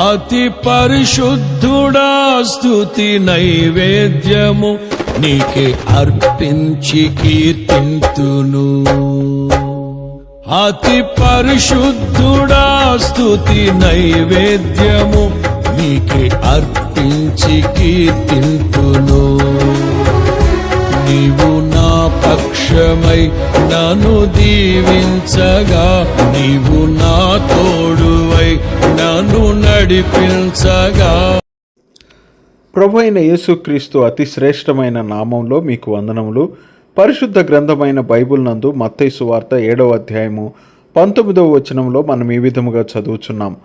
అతి పరిశుద్ధుడా స్తుతి నైవేద్యము నీకే అర్పించి కీర్తింతును. అతి పరిశుద్ధుడా స్తుతి నైవేద్యము నీకే అర్పించి కీర్తింతును. నీవు నా పక్షమై నన్ను దీవించగా, నీవు నా తోడువై నన్ను నడిపించగా. ప్రభు అయిన యేసుక్రీస్తు అతి శ్రేష్టమైన నామంలో మీకు వందనములు. పరిశుద్ధ గ్రంథమైన బైబిల్ నందు మత్తయి సువార్త 7వ అధ్యాయము 19వ వచనంలో మనం ఈ విధముగా చదువుచున్నాం.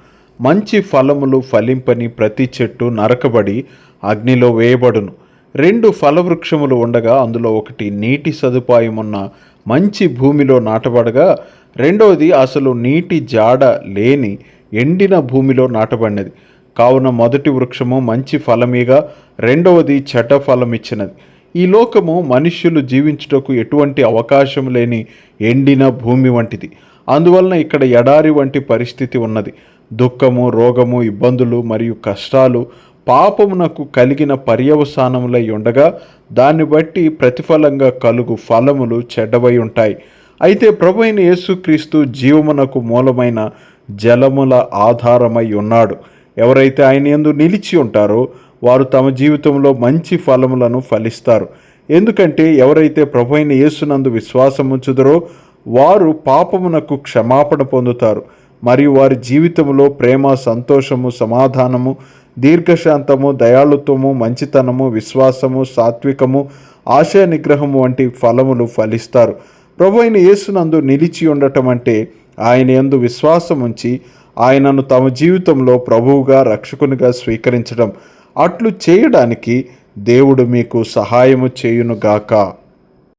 మంచి ఫలములు ఫలింపని ప్రతి చెట్టు నరకబడి అగ్నిలో వేయబడును. 2 ఫలవృక్షములు ఉండగా అందులో ఒకటి నీటి సదుపాయం ఉన్న మంచి భూమిలో నాటబడగా, రెండవది అసలు నీటి జాడ లేని ఎండిన భూమిలో నాటబడినది. కావున మొదటి వృక్షము మంచి ఫలమీగా, రెండవది చెడ్డ ఫలమిచ్చినది. ఈ లోకము మనుష్యులు జీవించుటకు ఎటువంటి అవకాశం లేని ఎండిన భూమి వంటిది. అందువలన ఇక్కడ ఎడారి వంటి పరిస్థితి ఉన్నది. దుఃఖము, రోగము, ఇబ్బందులు మరియు కష్టాలు పాపమునకు కలిగిన పర్యవసానములై ఉండగా, దాన్ని బట్టి ప్రతిఫలంగా కలుగు ఫలములు చెడ్డవై ఉంటాయి. అయితే ప్రభువైన యేసుక్రీస్తు జీవమునకు మూలమైన జలముల ఆధారమై ఉన్నాడు. ఎవరైతే ఆయన యందు నిలిచి ఉంటారో వారు తమ జీవితంలో మంచి ఫలములను ఫలిస్తారు. ఎందుకంటే ఎవరైతే ప్రభువైన యేసునందు విశ్వాసముంచుదరో వారు పాపమునకు క్షమాపణ పొందుతారు. మరియు వారి జీవితంలో ప్రేమ, సంతోషము, సమాధానము, దీర్ఘశాంతము, దయాళుత్వము, మంచితనము, విశ్వాసము, సాత్వికము, ఆశయ నిగ్రహము వంటి ఫలములు ఫలిస్తారు. ప్రభువైన యేసునందు నిలిచి ఉండటం అంటే ఆయన యందు విశ్వాసముంచి ఆయనను తమ జీవితంలో ప్రభువుగా, రక్షకునిగా స్వీకరించడం. అట్లు చేయడానికి దేవుడు మీకు సహాయము చేయునుగాక.